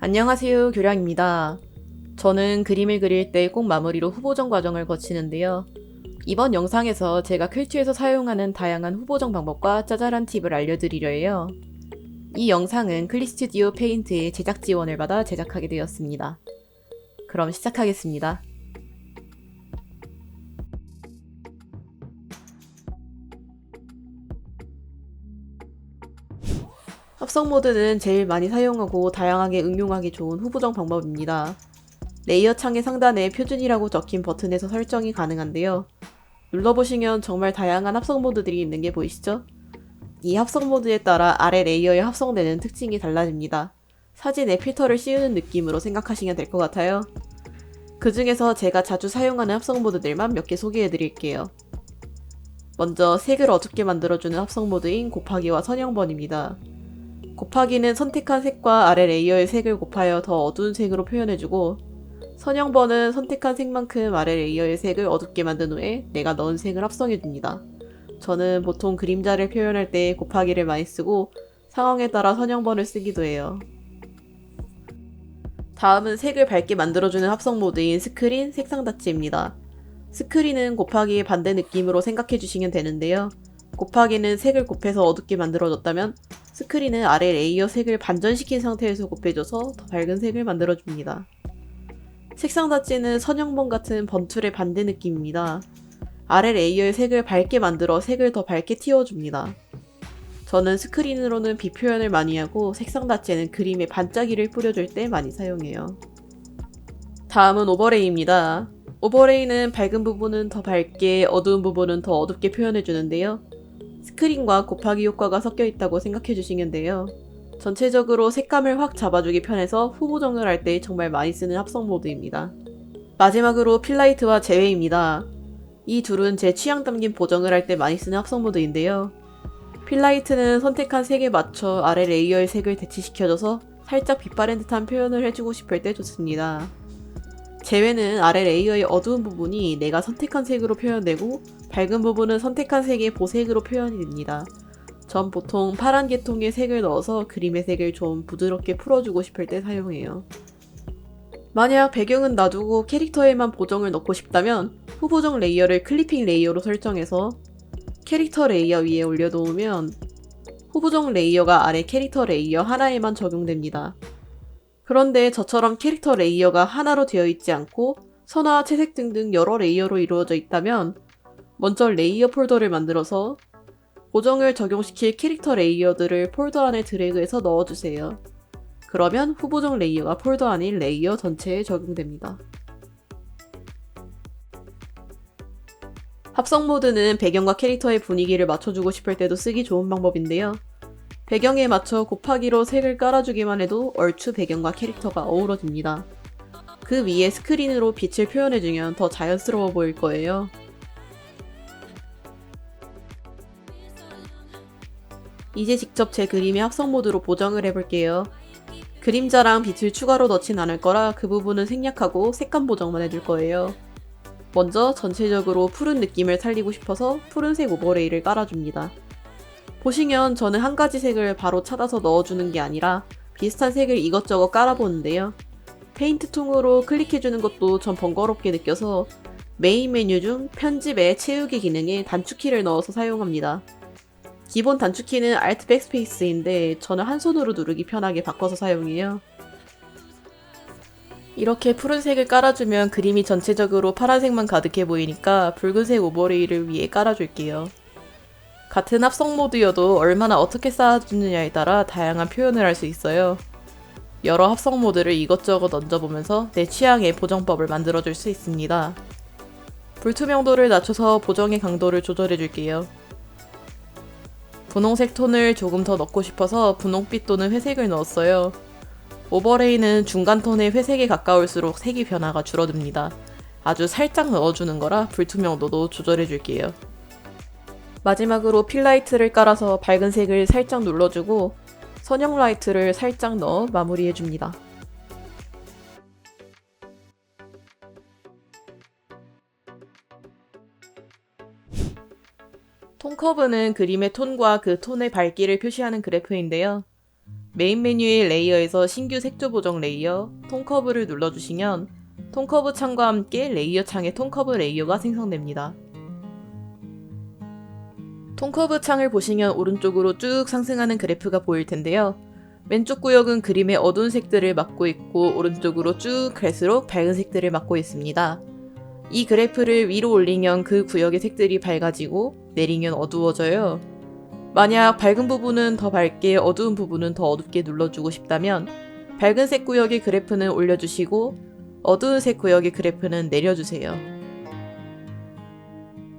안녕하세요, 교량입니다. 저는 그림을 그릴 때 꼭 마무리로 후보정 과정을 거치는데요. 이번 영상에서 제가 퀼트에서 사용하는 다양한 후보정 방법과 짜잘한 팁을 알려드리려 해요. 이 영상은 클립스튜디오 페인트의 제작 지원을 받아 제작하게 되었습니다. 그럼 시작하겠습니다. 합성 모드는 제일 많이 사용하고 다양하게 응용하기 좋은 후보정 방법입니다. 레이어 창의 상단에 표준이라고 적힌 버튼에서 설정이 가능한데요. 눌러보시면 정말 다양한 합성 모드들이 있는 게 보이시죠? 이 합성 모드에 따라 아래 레이어에 합성되는 특징이 달라집니다. 사진에 필터를 씌우는 느낌으로 생각하시면 될 것 같아요. 그 중에서 제가 자주 사용하는 합성 모드들만 몇 개 소개해 드릴게요. 먼저 색을 어둡게 만들어주는 합성 모드인 곱하기와 선형번입니다. 곱하기는 선택한 색과 아래 레이어의 색을 곱하여 더 어두운 색으로 표현해주고, 선형번은 선택한 색만큼 아래 레이어의 색을 어둡게 만든 후에 내가 넣은 색을 합성해줍니다. 저는 보통 그림자를 표현할 때 곱하기를 많이 쓰고 상황에 따라 선형번을 쓰기도 해요. 다음은 색을 밝게 만들어주는 합성 모드인 스크린, 색상 닫기입니다. 스크린은 곱하기의 반대 느낌으로 생각해주시면 되는데요. 곱하기는 색을 곱해서 어둡게 만들어줬다면 스크린은 아래 레이어 색을 반전시킨 상태에서 곱해줘서 더 밝은 색을 만들어줍니다. 색상 닫기는 선형번 같은 번툴의 반대 느낌입니다. 아래 레이어의 색을 밝게 만들어 색을 더 밝게 틔워줍니다. 저는 스크린으로는 빛 표현을 많이 하고 색상 닫기에는 그림에 반짝이를 뿌려줄 때 많이 사용해요. 다음은 오버레이입니다. 오버레이는 밝은 부분은 더 밝게, 어두운 부분은 더 어둡게 표현해주는데요. 스크린과 곱하기 효과가 섞여 있다고 생각해주시면 돼요. 전체적으로 색감을 확 잡아주기 편해서 후보정을 할 때 정말 많이 쓰는 합성 모드입니다. 마지막으로 필라이트와 제외입니다. 이 둘은 제 취향 담긴 보정을 할 때 많이 쓰는 합성 모드인데요. 필라이트는 선택한 색에 맞춰 아래 레이어의 색을 대치시켜줘서 살짝 빛바랜 듯한 표현을 해주고 싶을 때 좋습니다. 제외는 아래 레이어의 어두운 부분이 내가 선택한 색으로 표현되고 밝은 부분은 선택한 색의 보색으로 표현이 됩니다. 전 보통 파란 계통의 색을 넣어서 그림의 색을 좀 부드럽게 풀어주고 싶을 때 사용해요. 만약 배경은 놔두고 캐릭터에만 보정을 넣고 싶다면 후보정 레이어를 클리핑 레이어로 설정해서 캐릭터 레이어 위에 올려놓으면 후보정 레이어가 아래 캐릭터 레이어 하나에만 적용됩니다. 그런데 저처럼 캐릭터 레이어가 하나로 되어 있지 않고 선화, 채색 등등 여러 레이어로 이루어져 있다면 먼저 레이어 폴더를 만들어서 보정을 적용시킬 캐릭터 레이어들을 폴더 안에 드래그해서 넣어주세요. 그러면 후보정 레이어가 폴더 안인 레이어 전체에 적용됩니다. 합성 모드는 배경과 캐릭터의 분위기를 맞춰주고 싶을 때도 쓰기 좋은 방법인데요. 배경에 맞춰 곱하기로 색을 깔아주기만 해도 얼추 배경과 캐릭터가 어우러집니다. 그 위에 스크린으로 빛을 표현해주면 더 자연스러워 보일 거예요. 이제 직접 제 그림의 합성 모드로 보정을 해볼게요. 그림자랑 빛을 추가로 넣진 않을 거라 그 부분은 생략하고 색감 보정만 해줄 거예요. 먼저 전체적으로 푸른 느낌을 살리고 싶어서 푸른색 오버레이를 깔아줍니다. 보시면 저는 한 가지 색을 바로 찾아서 넣어주는 게 아니라 비슷한 색을 이것저것 깔아보는데요. 페인트 통으로 클릭해주는 것도 전 번거롭게 느껴서 메인 메뉴 중 편집에 채우기 기능에 단축키를 넣어서 사용합니다. 기본 단축키는 Alt Backspace인데 저는 한 손으로 누르기 편하게 바꿔서 사용해요. 이렇게 푸른색을 깔아주면 그림이 전체적으로 파란색만 가득해 보이니까 붉은색 오버레이를 위에 깔아줄게요. 같은 합성 모드여도 얼마나 어떻게 쌓아주느냐에 따라 다양한 표현을 할 수 있어요. 여러 합성 모드를 이것저것 얹어보면서 내 취향의 보정법을 만들어줄 수 있습니다. 불투명도를 낮춰서 보정의 강도를 조절해줄게요. 분홍색 톤을 조금 더 넣고 싶어서 분홍빛 또는 회색을 넣었어요. 오버레이는 중간 톤의 회색에 가까울수록 색이 변화가 줄어듭니다. 아주 살짝 넣어주는 거라 불투명도도 조절해줄게요. 마지막으로 필라이트를 깔아서 밝은 색을 살짝 눌러주고 선형 라이트를 살짝 넣어 마무리해줍니다. 톤 커브는 그림의 톤과 그 톤의 밝기를 표시하는 그래프인데요. 메인 메뉴의 레이어에서 신규 색조 보정 레이어, 톤 커브를 눌러주시면 톤 커브 창과 함께 레이어 창에 톤 커브 레이어가 생성됩니다. 톤 커브 창을 보시면 오른쪽으로 쭉 상승하는 그래프가 보일 텐데요. 왼쪽 구역은 그림의 어두운 색들을 맡고 있고 오른쪽으로 쭉 갈수록 밝은 색들을 맡고 있습니다. 이 그래프를 위로 올리면 그 구역의 색들이 밝아지고 내리면 어두워져요. 만약 밝은 부분은 더 밝게 어두운 부분은 더 어둡게 눌러주고 싶다면 밝은 색 구역의 그래프는 올려주시고 어두운 색 구역의 그래프는 내려주세요.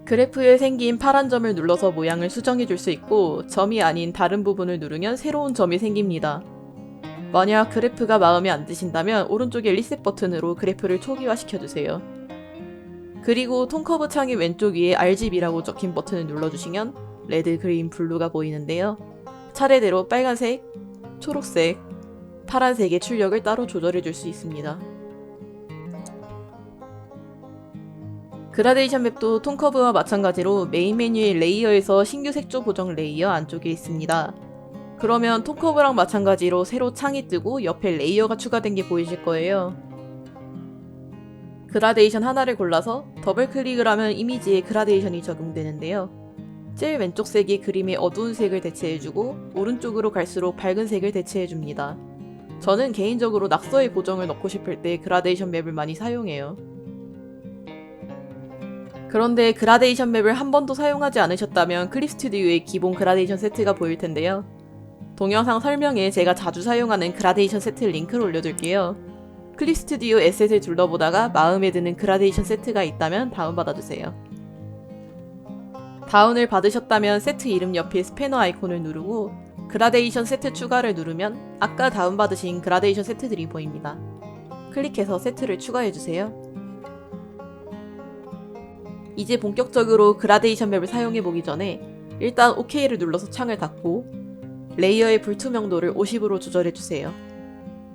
그래프에 생긴 파란 점을 눌러서 모양을 수정해 줄 수 있고 점이 아닌 다른 부분을 누르면 새로운 점이 생깁니다. 만약 그래프가 마음에 안 드신다면 오른쪽에 리셋 버튼으로 그래프를 초기화 시켜주세요. 그리고 톤 커브 창의 왼쪽 위에 RGB라고 적힌 버튼을 눌러주시면 레드, 그린, 블루가 보이는데요. 차례대로 빨간색, 초록색, 파란색의 출력을 따로 조절해 줄 수 있습니다. 그라데이션 맵도 톤 커브와 마찬가지로 메인 메뉴의 레이어에서 신규 색조 보정 레이어 안쪽에 있습니다. 그러면 톤 커브랑 마찬가지로 새로 창이 뜨고 옆에 레이어가 추가된 게 보이실 거예요. 그라데이션 하나를 골라서 더블 클릭을 하면 이미지에 그라데이션이 적용되는데요. 제일 왼쪽 색이 그림의 어두운 색을 대체해주고 오른쪽으로 갈수록 밝은 색을 대체해줍니다. 저는 개인적으로 낙서의 고정을 넣고 싶을 때 그라데이션 맵을 많이 사용해요. 그런데 그라데이션 맵을 한 번도 사용하지 않으셨다면 클립 스튜디오의 기본 그라데이션 세트가 보일 텐데요. 동영상 설명에 제가 자주 사용하는 그라데이션 세트 링크를 올려둘게요. 클립 스튜디오 에셋을 둘러보다가 마음에 드는 그라데이션 세트가 있다면 다운받아주세요. 다운을 받으셨다면 세트 이름 옆에 스패너 아이콘을 누르고 그라데이션 세트 추가를 누르면 아까 다운받으신 그라데이션 세트들이 보입니다. 클릭해서 세트를 추가해주세요. 이제 본격적으로 그라데이션 맵을 사용해보기 전에 일단 OK를 눌러서 창을 닫고 레이어의 불투명도를 50으로 조절해주세요.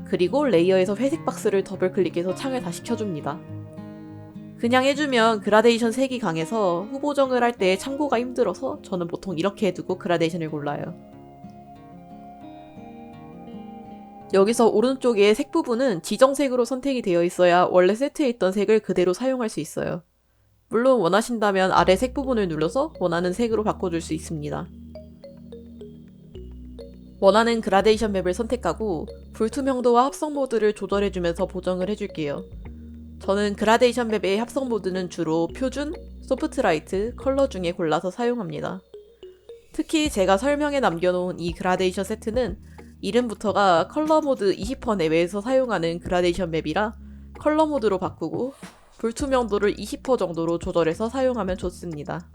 그리고 레이어에서 회색 박스를 더블 클릭해서 창을 다시 켜줍니다. 그냥 해주면 그라데이션 색이 강해서 후보정을 할 때 참고가 힘들어서 저는 보통 이렇게 해두고 그라데이션을 골라요. 여기서 오른쪽에 색 부분은 지정색으로 선택이 되어 있어야 원래 세트에 있던 색을 그대로 사용할 수 있어요. 물론 원하신다면 아래 색 부분을 눌러서 원하는 색으로 바꿔줄 수 있습니다. 원하는 그라데이션 맵을 선택하고 불투명도와 합성 모드를 조절해주면서 보정을 해줄게요. 저는 그라데이션 맵의 합성 모드는 주로 표준, 소프트라이트, 컬러 중에 골라서 사용합니다. 특히 제가 설명에 남겨놓은 이 그라데이션 세트는 이름부터가 컬러 모드 20% 내외에서 사용하는 그라데이션 맵이라 컬러 모드로 바꾸고 불투명도를 20% 정도로 조절해서 사용하면 좋습니다.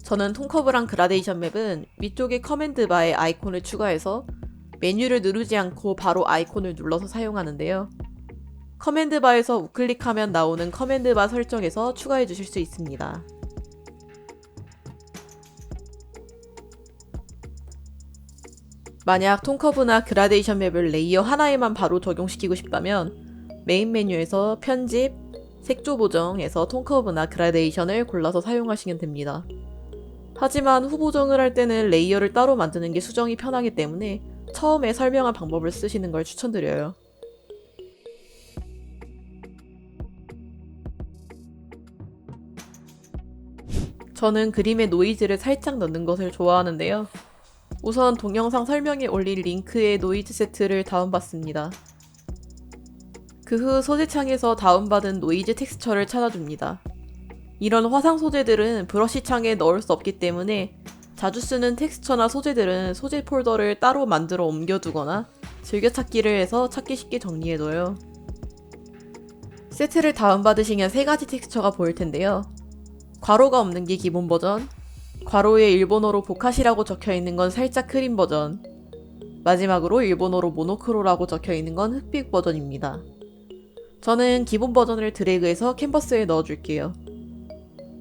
저는 톤커브랑 그라데이션 맵은 위쪽에 커맨드 바에 아이콘을 추가해서 메뉴를 누르지 않고 바로 아이콘을 눌러서 사용하는데요. 커맨드 바에서 우클릭하면 나오는 커맨드 바 설정에서 추가해 주실 수 있습니다. 만약 톤커브나 그라데이션 맵을 레이어 하나에만 바로 적용시키고 싶다면 메인 메뉴에서 편집, 색조 보정에서 톤커브나 그라데이션을 골라서 사용하시면 됩니다. 하지만 후보정을 할 때는 레이어를 따로 만드는 게 수정이 편하기 때문에 처음에 설명한 방법을 쓰시는 걸 추천드려요. 저는 그림에 노이즈를 살짝 넣는 것을 좋아하는데요. 우선 동영상 설명에 올릴 링크의 노이즈 세트를 다운받습니다. 그 후 소재창에서 다운받은 노이즈 텍스처를 찾아줍니다. 이런 화상 소재들은 브러쉬 창에 넣을 수 없기 때문에 자주 쓰는 텍스처나 소재들은 소재 폴더를 따로 만들어 옮겨두거나 즐겨찾기를 해서 찾기 쉽게 정리해둬요. 세트를 다운받으시면 3가지 텍스처가 보일 텐데요. 괄호가 없는 게 기본 버전, 괄호에 일본어로 보카시라고 적혀있는 건 살짝 흐린 버전, 마지막으로 일본어로 모노크로라고 적혀있는 건 흑빛 버전입니다. 저는 기본 버전을 드래그해서 캔버스에 넣어줄게요.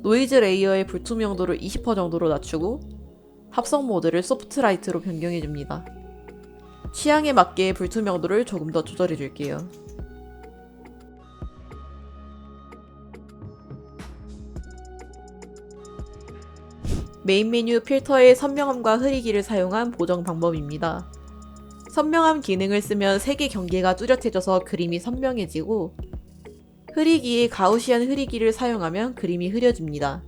노이즈 레이어의 불투명도를 20% 정도로 낮추고 합성 모드를 소프트라이트로 변경해줍니다. 취향에 맞게 불투명도를 조금 더 조절해줄게요. 메인 메뉴 필터의 선명함과 흐리기를 사용한 보정 방법입니다. 선명함 기능을 쓰면 색의 경계가 뚜렷해져서 그림이 선명해지고, 흐리기에 가우시안 흐리기를 사용하면 그림이 흐려집니다.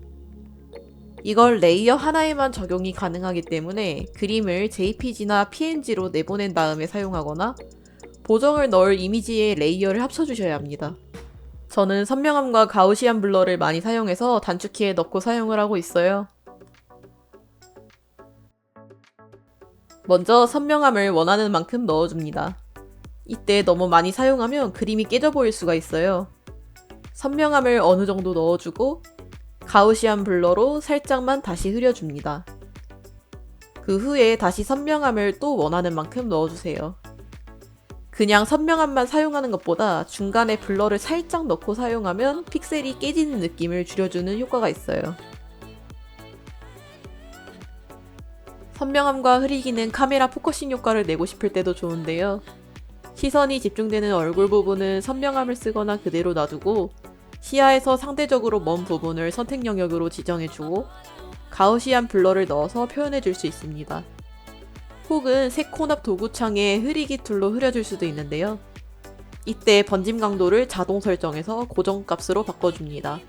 이걸 레이어 하나에만 적용이 가능하기 때문에 그림을 JPG나 PNG로 내보낸 다음에 사용하거나 보정을 넣을 이미지에 레이어를 합쳐주셔야 합니다. 저는 선명함과 가우시안 블러를 많이 사용해서 단축키에 넣고 사용을 하고 있어요. 먼저 선명함을 원하는 만큼 넣어줍니다. 이때 너무 많이 사용하면 그림이 깨져 보일 수가 있어요. 선명함을 어느 정도 넣어주고 가우시안 블러로 살짝만 다시 흐려줍니다. 그 후에 다시 선명함을 또 원하는 만큼 넣어주세요. 그냥 선명함만 사용하는 것보다 중간에 블러를 살짝 넣고 사용하면 픽셀이 깨지는 느낌을 줄여주는 효과가 있어요. 선명함과 흐리기는 카메라 포커싱 효과를 내고 싶을 때도 좋은데요. 시선이 집중되는 얼굴 부분은 선명함을 쓰거나 그대로 놔두고 시야에서 상대적으로 먼 부분을 선택 영역으로 지정해주고 가우시안 블러를 넣어서 표현해줄 수 있습니다. 혹은 색 혼합 도구창에 흐리기 툴로 흐려줄 수도 있는데요. 이때 번짐 강도를 자동 설정해서 고정값으로 바꿔줍니다.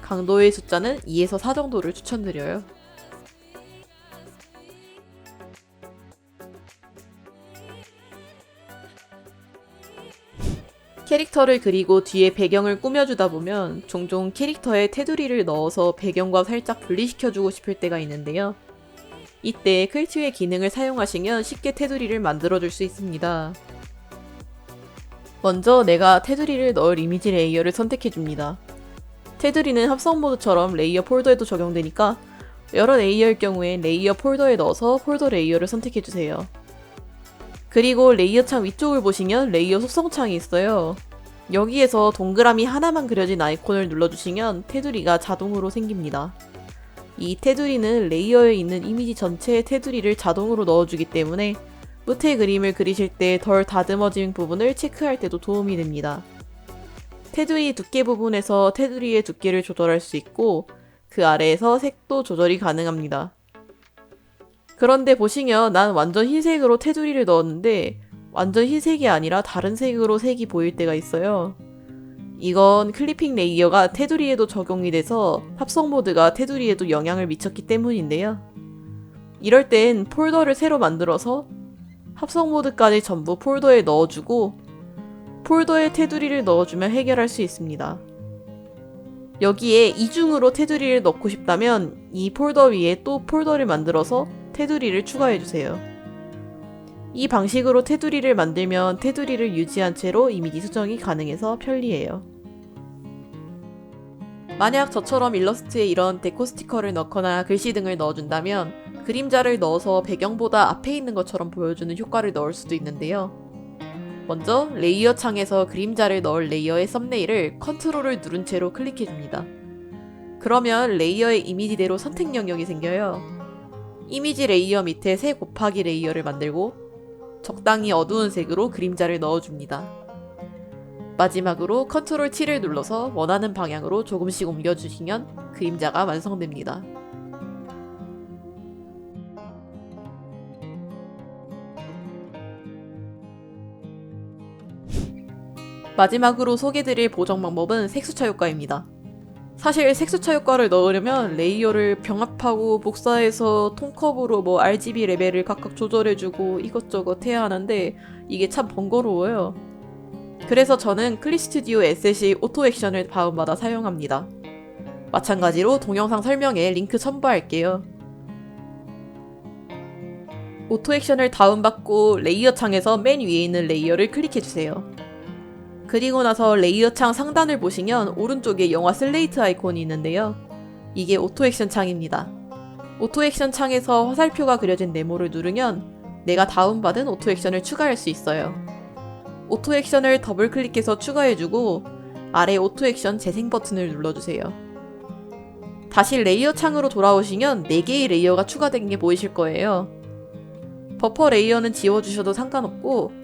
강도의 숫자는 2에서 4 정도를 추천드려요. 캐릭터를 그리고 뒤에 배경을 꾸며주다 보면 종종 캐릭터에 테두리를 넣어서 배경과 살짝 분리시켜주고 싶을 때가 있는데요. 이때 클트의 기능을 사용하시면 쉽게 테두리를 만들어줄 수 있습니다. 먼저 내가 테두리를 넣을 이미지 레이어를 선택해줍니다. 테두리는 합성 모드처럼 레이어 폴더에도 적용되니까 여러 레이어일 경우엔 레이어 폴더에 넣어서 폴더 레이어를 선택해주세요. 그리고 레이어 창 위쪽을 보시면 레이어 속성 창이 있어요. 여기에서 동그라미 하나만 그려진 아이콘을 눌러주시면 테두리가 자동으로 생깁니다. 이 테두리는 레이어에 있는 이미지 전체의 테두리를 자동으로 넣어주기 때문에 끝에 그림을 그리실 때 덜 다듬어진 부분을 체크할 때도 도움이 됩니다. 테두리 두께 부분에서 테두리의 두께를 조절할 수 있고 그 아래에서 색도 조절이 가능합니다. 그런데 보시면 난 완전 흰색으로 테두리를 넣었는데 완전 흰색이 아니라 다른 색으로 색이 보일 때가 있어요. 이건 클리핑 레이어가 테두리에도 적용이 돼서 합성 모드가 테두리에도 영향을 미쳤기 때문인데요. 이럴 땐 폴더를 새로 만들어서 합성 모드까지 전부 폴더에 넣어주고 폴더에 테두리를 넣어주면 해결할 수 있습니다. 여기에 이중으로 테두리를 넣고 싶다면 이 폴더 위에 또 폴더를 만들어서 테두리를 추가해주세요. 이 방식으로 테두리를 만들면 테두리를 유지한 채로 이미지 수정이 가능해서 편리해요. 만약 저처럼 일러스트에 이런 데코 스티커를 넣거나 글씨 등을 넣어준다면 그림자를 넣어서 배경보다 앞에 있는 것처럼 보여주는 효과를 넣을 수도 있는데요. 먼저 레이어 창에서 그림자를 넣을 레이어의 썸네일을 컨트롤을 누른 채로 클릭해줍니다. 그러면 레이어의 이미지대로 선택 영역이 생겨요. 이미지 레이어 밑에 세 곱하기 레이어를 만들고 적당히 어두운 색으로 그림자를 넣어줍니다. 마지막으로 컨트롤 T를 눌러서 원하는 방향으로 조금씩 옮겨주시면 그림자가 완성됩니다. 마지막으로 소개드릴 보정 방법은 색수차 효과입니다. 사실 색수차 효과를 넣으려면 레이어를 병합하고 복사해서 톤컵으로 RGB 레벨을 각각 조절해주고 이것저것 해야 하는데 이게 참 번거로워요. 그래서 저는 클립스튜디오 에셋이 오토 액션을 다운받아 사용합니다. 마찬가지로 동영상 설명에 링크 첨부할게요. 오토 액션을 다운받고 레이어 창에서 맨 위에 있는 레이어를 클릭해주세요. 그리고 나서 레이어 창 상단을 보시면 오른쪽에 영화 슬레이트 아이콘이 있는데요. 이게 오토 액션 창입니다. 오토 액션 창에서 화살표가 그려진 네모를 누르면 내가 다운받은 오토 액션을 추가할 수 있어요. 오토 액션을 더블 클릭해서 추가해주고 아래 오토 액션 재생 버튼을 눌러주세요. 다시 레이어 창으로 돌아오시면 4개의 레이어가 추가된 게 보이실 거예요. 버퍼 레이어는 지워주셔도 상관없고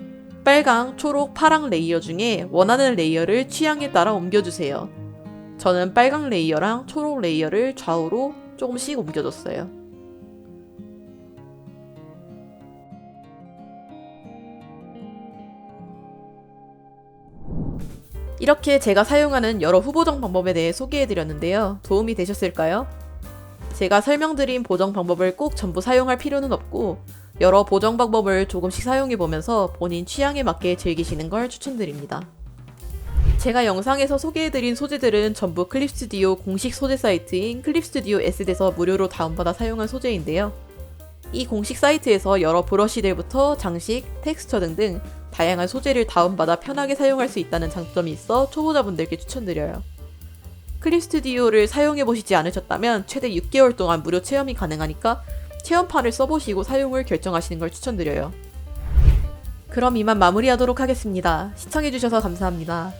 빨강, 초록, 파랑 레이어 중에 원하는 레이어를 취향에 따라 옮겨주세요. 저는 빨강 레이어랑 초록 레이어를 좌우로 조금씩 옮겨줬어요. 이렇게 제가 사용하는 여러 후보정 방법에 대해 소개해드렸는데요. 도움이 되셨을까요? 제가 설명드린 보정 방법을 꼭 전부 사용할 필요는 없고 여러 보정 방법을 조금씩 사용해보면서 본인 취향에 맞게 즐기시는 걸 추천드립니다. 제가 영상에서 소개해드린 소재들은 전부 클립스튜디오 공식 소재 사이트인 클립스튜디오 S에서 무료로 다운받아 사용한 소재인데요. 이 공식 사이트에서 여러 브러쉬들부터 장식, 텍스처 등등 다양한 소재를 다운받아 편하게 사용할 수 있다는 장점이 있어 초보자분들께 추천드려요. 클립스튜디오를 사용해보시지 않으셨다면 최대 6개월 동안 무료 체험이 가능하니까 체험판을 써보시고 사용을 결정하시는 걸 추천드려요. 그럼 이만 마무리하도록 하겠습니다. 시청해주셔서 감사합니다.